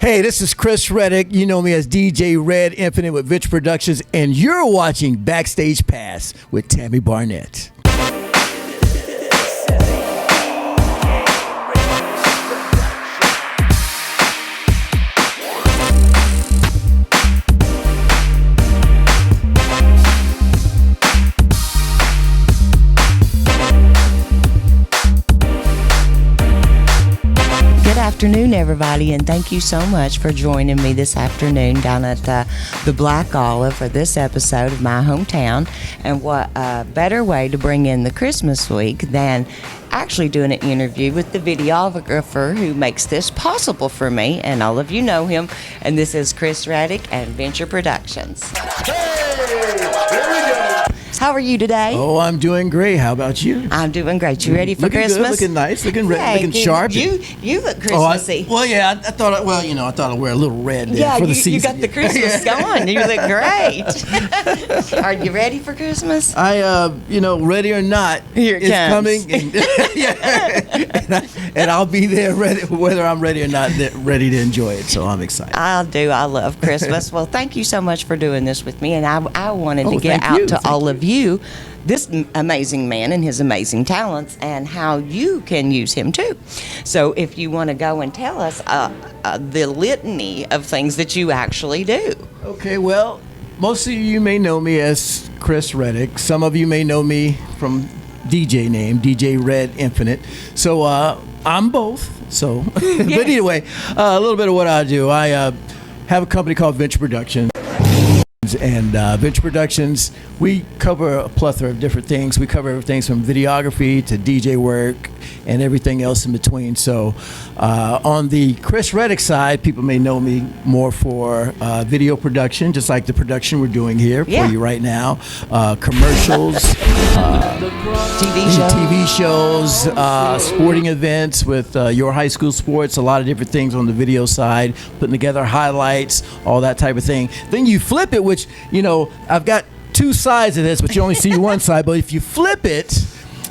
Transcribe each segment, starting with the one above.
Hey, this is Chris Reddick. You know me as DJ Red Infinite with Vitch Productions, and you're watching Backstage Pass with Tammy Barnett. Good afternoon, everybody, and thank you so much for joining me this afternoon down at the Black Olive for this episode of my hometown. And what better way to bring in the Christmas week than actually doing an interview with the videographer who makes this possible for me, and all of you know him. And this is Chris Reddick and Venture Productions. Hey, here we go. How are you today? Oh, I'm doing great. How about you? I'm doing great. You ready for looking Christmas? Good, looking nice, looking red, Hey, looking sharp. You look Christmassy. I thought I'd wear a little red there for the season. You got the Christmas going. You look great. Are you ready for Christmas? Ready or not, Here it it's comes. coming, and I'll be there ready, whether I'm ready or not, ready to enjoy it. So I'm excited. I love Christmas. Well, thank you so much for doing this with me, and I wanted to get thank you. out to Thank all you. of you, this amazing man and his amazing talents, and how you can use him too. So if you want to go and tell us the litany of things that you actually do. Okay, well, most of you may know me as Chris Reddick. Some of you may know me from DJ name, DJ Red Infinite. So I'm both. So, but anyway, a little bit of what I do. I have a company called Venture Productions. And Venture Productions, we cover a plethora of different things. We cover everything from videography to DJ work and everything else in between. So on the Chris Reddick side, people may know me more for video production, just like the production we're doing here for you right now. Commercials, TV shows, sporting events with your high school sports, a lot of different things on the video side, putting together highlights, all that type of thing. Then you flip it, which, I've got two sides of this, but you only see one side. But if you flip it,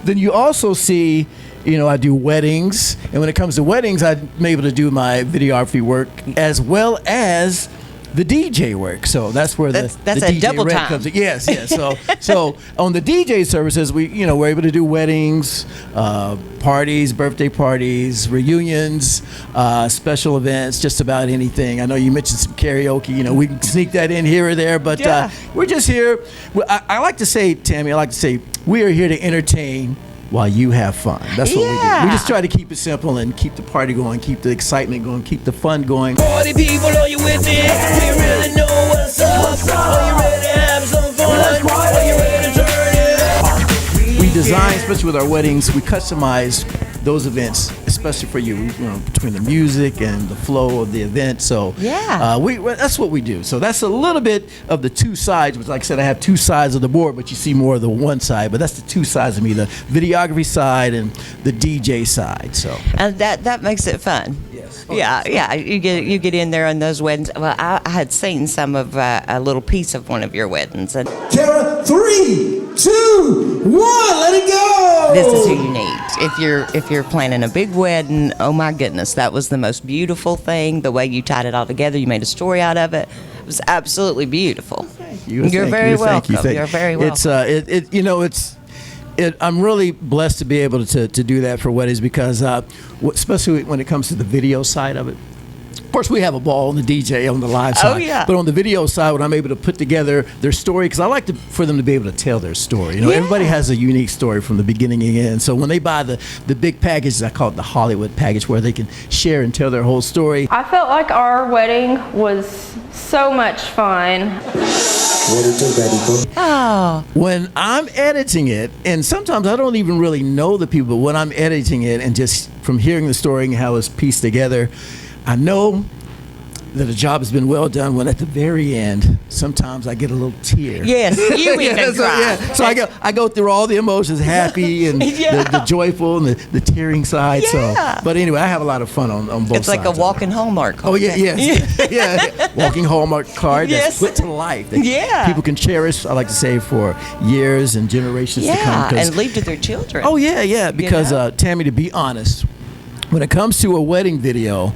then you also see, I do weddings. And when it comes to weddings, I'm able to do my videography work as well as the DJ work. So that's where the DJ double Red time. comes in. Yes. So on the DJ services, we're able to do weddings, parties, birthday parties, reunions, special events, just about anything. I know you mentioned some karaoke. We can sneak that in here or there, but we're just here. I like to say, Tammy, we are here to entertain while you have fun. That's what we do. We just try to keep it simple and keep the party going, keep the excitement going, keep the fun going. Party people, are you with me? We really know what's up. Are you ready to have some fun? Are you ready to turn it up? We design, especially with our weddings, we customize those events, especially for you, between the music and the flow of the event. So that's what we do. So that's a little bit of the two sides, which, like I said, I have two sides of the board, but you see more of the one side. But that's the two sides of me, the videography side and the DJ side. So And that makes it fun. yes. You get in there on those weddings. Well, I had seen some of a little piece of one of your weddings, and Kara, 3, 2, 1, let it go. this is who you need if you're planning a big wedding. Oh my goodness, that was the most beautiful thing. The way you tied it all together, you made a story out of it. It was absolutely beautiful. You're very welcome. You're very welcome. I'm really blessed to be able to do that for weddings because, especially when it comes to the video side of it. Of course, we have a ball on the DJ on the live side. Oh, yeah. But on the video side, when I'm able to put together their story, because I like for them to be able to tell their story. Everybody has a unique story from the beginning to end. So when they buy the big package, I call it the Hollywood package, where they can share and tell their whole story. I felt like our wedding was so much fun. Oh, When I'm editing it, and sometimes I don't even really know the people, but when I'm editing it and just from hearing the story and how it's pieced together, I know that a job has been well done when at the very end, sometimes I get a little tear. yes, you even cry. So I go through all the emotions, happy and the joyful and the tearing side. Yeah. So, but anyway, I have a lot of fun on both It's sides. like a of it. walking Hallmark card. Oh yeah. Walking Hallmark card Yes. that's put to life. That Yeah. people can cherish. I like to say for years and generations to come. 'Cause- and leave to their children. oh yeah. Because know? Tammy, to be honest, when it comes to a wedding video,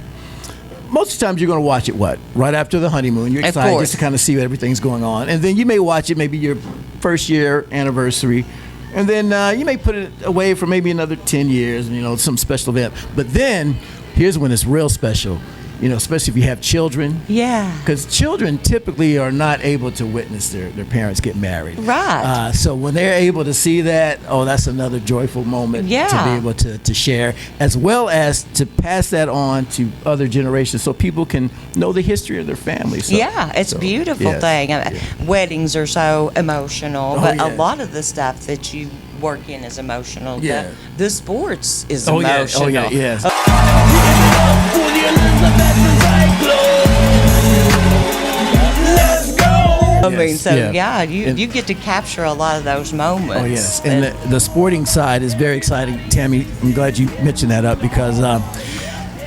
most of the times you're going to watch it right after the honeymoon. You're Of excited course. just to kind of see what everything's going on, and then you may watch it maybe your first year anniversary, and then you may put it away for maybe another 10 years, some special event. But then here's when it's real special. Especially if you have children. Yeah. Because children typically are not able to witness their parents get married. Right. So when they're able to see that, that's another joyful moment Yeah. to be able to share, as well as to pass that on to other generations so people can know the history of their family. So, Yeah, it's a beautiful yes, thing. yeah. Weddings are so emotional, but yeah. a lot of the stuff that you work in is emotional. Yeah. The sports is Oh, yeah. emotional. Oh, yeah, yes. With your Elizabeth and Let's go. I mean, so Yeah. you get to capture a lot of those moments. Oh, yes. And the sporting side is very exciting. Tammy, I'm glad you mentioned that up because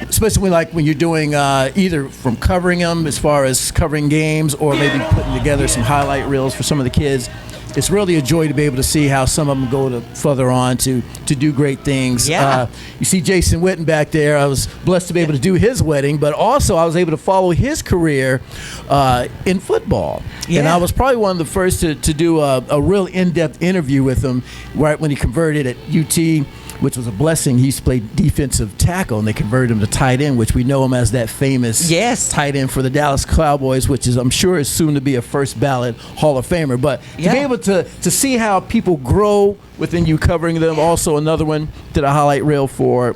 especially when you're doing either from covering them as far as covering games or maybe putting together some highlight reels for some of the kids. It's really a joy to be able to see how some of them go to further on to do great things. Yeah. You see Jason Witten back there. I was blessed to be able to do his wedding, but also I was able to follow his career in football. Yeah. And I was probably one of the first to do a real in-depth interview with him right when he converted at UT, which was a blessing. He used to play defensive tackle, and they converted him to tight end, which we know him as that famous Yes. tight end for the Dallas Cowboys, which is, I'm sure, is soon to be a first ballot Hall of Famer. But to Yeah. be able to see how people grow within you covering them, also another one did a highlight reel for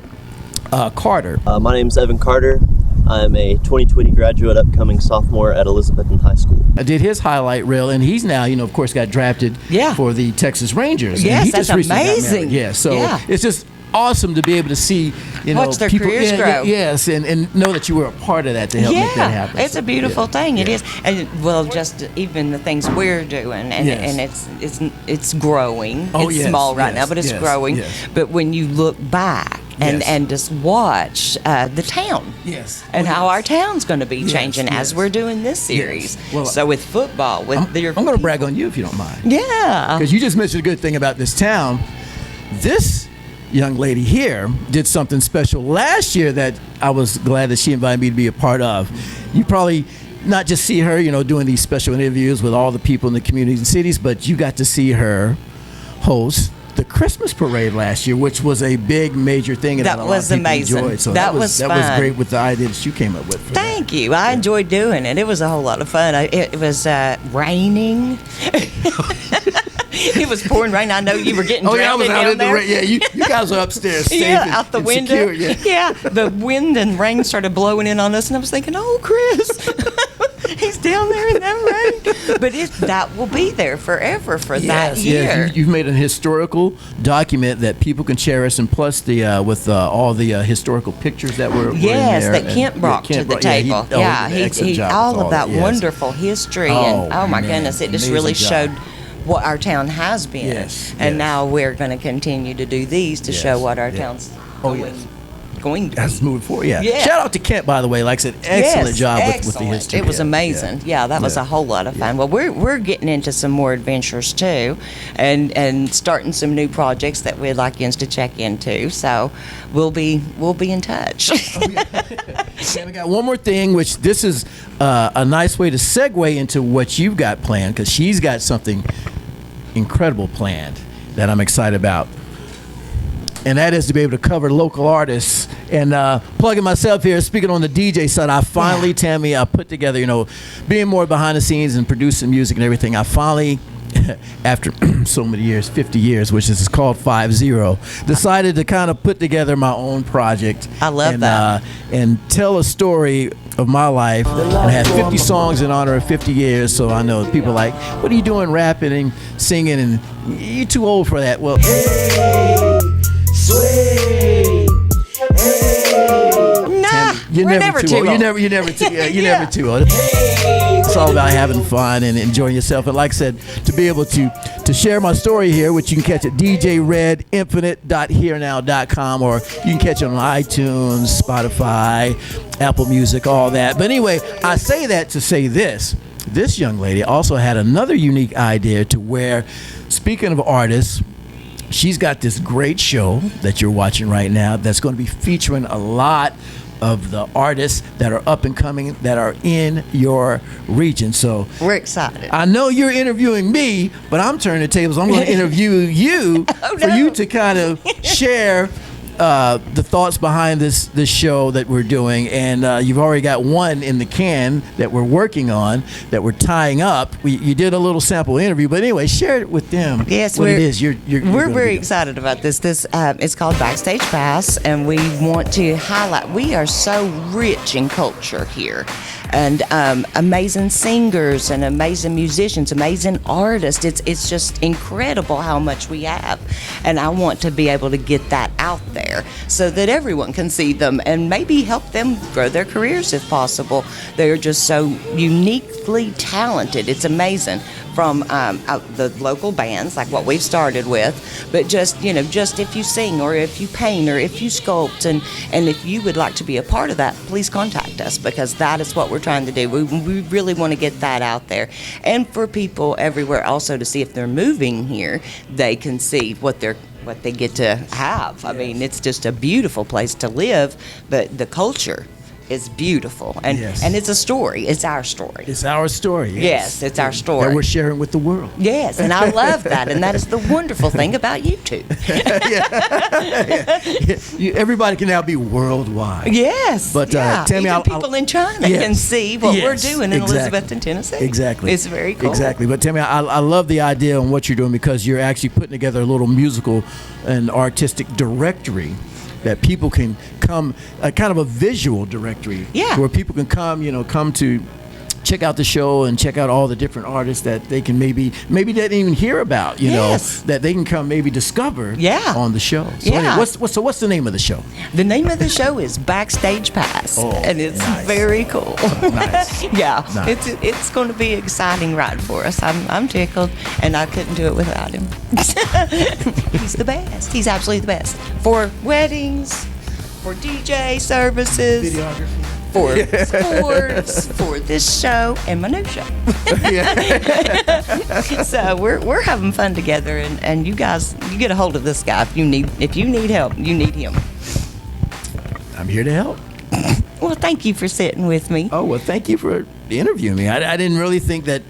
Carter. My name's Evan Carter. I'm a 2020 graduate, upcoming sophomore at Elizabethton High School. I did his highlight reel, and he's now, of course, got drafted for the Texas Rangers. Yes, and he that's just recently got amazing. married. Yeah, so Yeah. it's just awesome to be able to see, Watch their people, careers grow. Yes, and know that you were a part of that to help make that happen. It's So, a beautiful yeah, thing. It yeah. is, and just even the things we're doing, and Yes. and it's growing. Oh, it's yes, small right yes, now, but it's yes, growing. yes. But when you look back Yes. and just watch the town, Yes. and Oh, how yes. our town's going to be Yes, changing as yes. we're doing this series. Well, so with football, with I'm going to brag on you if you don't mind. Yeah. Because you just mentioned a good thing about this town. This young lady here did something special last year that I was glad that she invited me to be a part of. You probably not just see her, doing these special interviews with all the people in the communities and cities, but you got to see her host the Christmas parade last year, which was a big, major thing. And That a lot was of people amazing. enjoyed. So That was that fun. was great with the idea that you came up with. For Thank you. I enjoyed doing it. It was a whole lot of fun. It was raining. It was pouring rain. I know you were getting Oh yeah, I drowned was out down in the there. rain. Yeah, you guys are upstairs, safe Yeah, and, out the and window. secure, yeah. The wind and rain started blowing in on us, and I was thinking, "Oh, Chris, he's down there in that rain." But that will be there forever for that year. Yes. You've made an historical document that people can cherish, and plus the with all the historical pictures that were Yes, in there. that Kent brought to the brought- table. he did an excellent He job all with of that yes. wonderful history, Oh, and oh my man, goodness, it just amazing really job. showed what our town has been. Yes, and yes. now we're going to continue to do these to show Yes, what our yeah. town's Oh, going, yes. going to That's be. moving forward. Yeah. Yeah. Shout out to Kent, by the way. Like I said, excellent Yes, job with the excellent. history. It was Yeah, amazing. Yeah, that was Yeah. a whole lot of fun. Well, we're getting into some more adventures too, and starting some new projects that we'd like you to check into. So we'll be in touch. And we got one more thing, which this is a nice way to segue into what you've got planned, because she's got something incredible planned that I'm excited about. And that is to be able to cover local artists. And plugging myself here, speaking on the DJ side, I finally, Tammy, I put together, being more behind the scenes and producing music and everything, I finally, after so many years, 50 years, which is called 50, decided to kind of put together my own project. I love that. And tell a story of my life. And I had 50 songs in honor of 50 years, so I know people are like, what are you doing rapping and singing? And you're too old for that. Well, Nah, you're we're never never too old. old. You're never too. Yeah, you're never too old. It's all about having fun and enjoying yourself. And like I said, to be able to share my story here, which you can catch at djredinfinite.hearnow.com, or you can catch it on iTunes, Spotify, Apple Music, all that. But anyway, I say that to say this. This young lady also had another unique idea to where, speaking of artists, she's got this great show that you're watching right now that's going to be featuring a lot of the artists that are up and coming that are in your region. So We're excited. I know you're interviewing me, but I'm turning the tables. I'm going to interview you for you to kind of share the thoughts behind this show that we're doing. And you've already got one in the can that we're working on, that we're tying up. You did a little sample interview, but anyway, share it with them. Yes, what it is. We're very excited about this. This it's called Backstage Pass, and we want to highlight. We are so rich in culture here, and amazing singers and amazing musicians, amazing artists. It's just incredible how much we have, and I want to be able to get that out there so that everyone can see them and maybe help them grow their careers if possible. They're just so uniquely talented. It's amazing. From the local bands, like what we've started with, but just if you sing or if you paint or if you sculpt, and if you would like to be a part of that, please contact us, because that is what we're trying to do. We really want to get that out there, and for people everywhere also to see if they're moving here, they can see what they get to have. I mean, it's just a beautiful place to live, but the culture is beautiful, and it's a story. It's our story. It's our story. Yes, it's our story that we're sharing with the world. Yes, and I love that, and that is the wonderful thing about YouTube. Everybody can now be worldwide. Yes, but Tammy, even people in China can see what we're doing in Elizabethton, Tennessee. Exactly, it's very cool. Exactly, but Tammy, I love the idea on what you're doing, because you're actually putting together a little musical and artistic directory that people can come, kind of a visual directory, where people can come to check out the show and check out all the different artists that they can maybe they didn't even hear about, that they can come maybe discover on the show. So anyway, what's the name of the show? The name of the show is Backstage Pass, and it's very cool. Nice. Nice. It's going to be an exciting ride for us. I'm tickled, and I couldn't do it without him. He's the best. He's absolutely the best for weddings, for DJ services, Videography, for sports, for this show, and my new show. So we're having fun together, and you guys, you get a hold of this guy if you need help. You need him. I'm here to help. Well, thank you for sitting with me. Oh, well, thank you for interviewing me. I didn't really think that,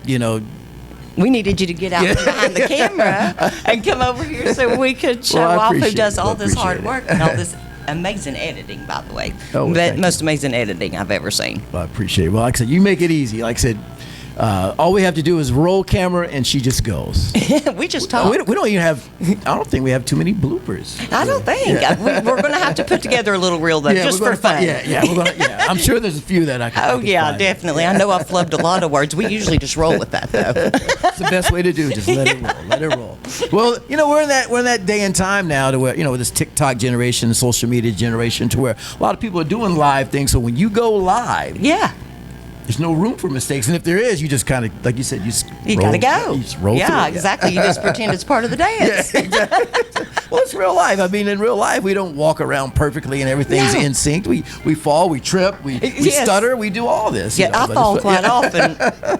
we needed you to get out from behind the camera and come over here so we could show off who does all this hard work and all this amazing editing, by the way. Oh, well, most amazing editing I've ever seen. Well, I appreciate it. Well, like I said, you make it easy. Like I said, all we have to do is roll camera, and she just goes. We just talk. We don't even have. I don't think we have too many bloopers. I don't think. We're going to have to put together a little reel, though, just for fun. I'm sure there's a few that I can. Oh, yeah, definitely. I know I've flubbed a lot of words. We usually just roll with that, though. It's the best way to do. Just let it roll. Let it roll. Well, we're in that day and time now to where with this TikTok generation, social media generation, to where a lot of people are doing live things. So when you go live, there's no room for mistakes, and if there is, you just kind of, like you said, you gotta go. You just roll through it. Exactly. You just pretend it's part of the dance. Yeah, exactly. Well, it's real life. I mean, in real life, we don't walk around perfectly and everything's in sync. We fall, we trip, we stutter, we do all this. I fall quite often.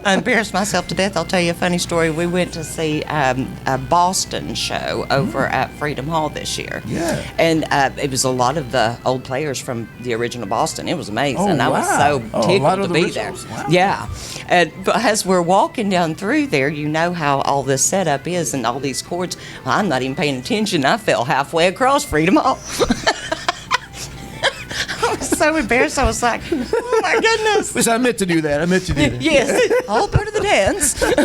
I embarrass myself to death. I'll tell you a funny story. We went to see a Boston show over at Freedom Hall this year. Yeah. And it was a lot of the old players from the original Boston. It was amazing. Oh, I was so tickled to be there. Wow. Yeah. But as we're walking down through there, you know how all this setup is and all these chords. Well, I'm not even paying attention. I fell halfway across Freedom Hall. I was so embarrassed. I was like, oh my goodness. Which I meant to do that. Yes. All part of the dance. But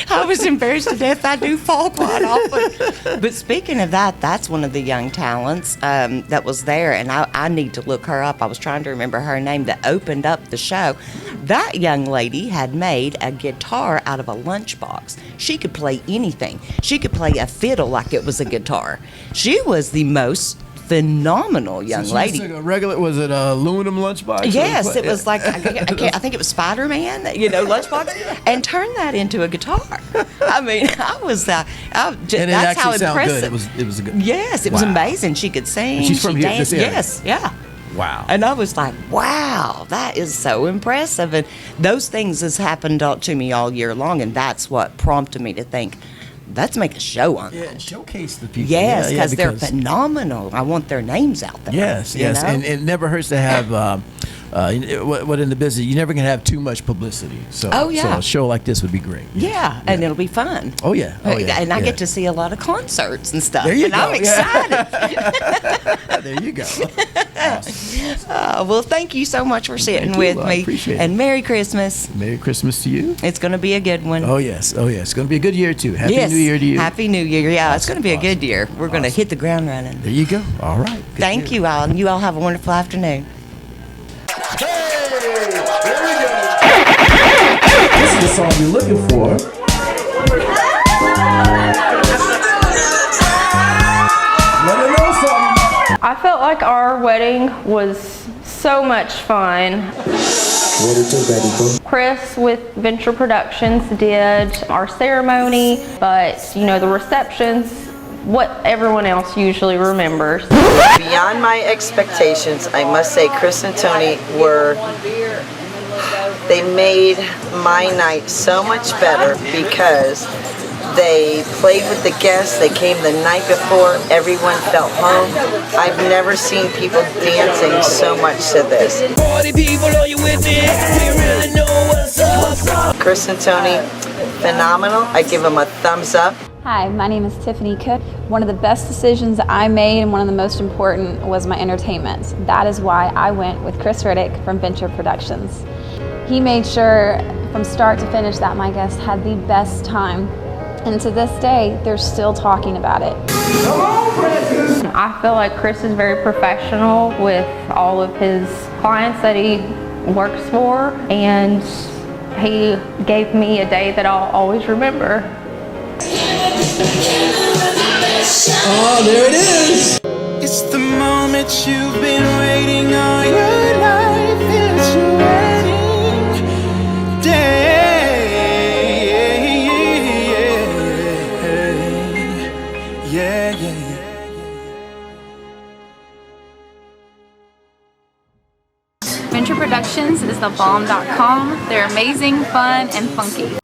I was embarrassed to death. I do fall quite often. But speaking of that, that's one of the young talents that was there, and I need to look her up. I was trying to remember her name that opened up the show. That young lady had made a guitar out of a lunchbox. She could play anything. She could play a fiddle like it was a guitar. She was the most phenomenal young lady. Like a regular, was it a aluminum lunchbox? Yes, it was like I think it was Spider-Man, lunchbox, and turned that into a guitar. I mean, I was that's how impressive. Good. It was a good. Yes, it was amazing. She could sing. And she's from here, danced. this area. Yes, yeah. Wow. And I was like, wow, that is so impressive. And those things has happened to me all year long, and that's what prompted me to think, let's make a show on Yeah, them. and showcase the people. Yes, Yeah, they're phenomenal. I want their names out there. Yes, you yes, know? and it never hurts to have what in the business. You never can have too much publicity. So, Oh, yeah. so a show like this would be great. Yeah, and it'll be fun. Oh yeah, oh yeah. And I yeah. get to see a lot of concerts and stuff. There you and go. I'm excited. There you go. Awesome. Well, thank you so much for sitting Thank you. with I me. appreciate it. And Merry Christmas. Merry Christmas to you. It's going to be a good one. Oh yes, oh yes. It's going to be a good year too. Happy Yes. New Year to you. Happy New Year. Yeah, it's Awesome, going to be a good awesome. year. We're going to hit the ground running. There you go. All right. Good Thank deal. you all. And you all have a wonderful afternoon. This is the song you're looking for. Let her know something. I felt like our wedding was so much fun. What it do, baby boo? Chris with Venture Productions did our ceremony, but the reception's what everyone else usually remembers. Beyond my expectations, I must say Chris and Tony they made my night so much better because they played with the guests, they came the night before, everyone felt home. I've never seen people dancing so much to this. Party people, are you with me? We really know what's up. Chris and Tony, phenomenal. I give them a thumbs up. Hi, my name is Tiffany Cook. One of the best decisions I made and one of the most important was my entertainment. That is why I went with Chris Reddick from Venture Productions. He made sure from start to finish that my guests had the best time. And to this day, they're still talking about it. I feel like Chris is very professional with all of his clients that he works for, and he gave me a day that I'll always remember. Oh, there it is. It's the moment you've been waiting all your life. It's your wedding day. Yeah. Venture Productions is the bomb.com. They're amazing, fun, and funky.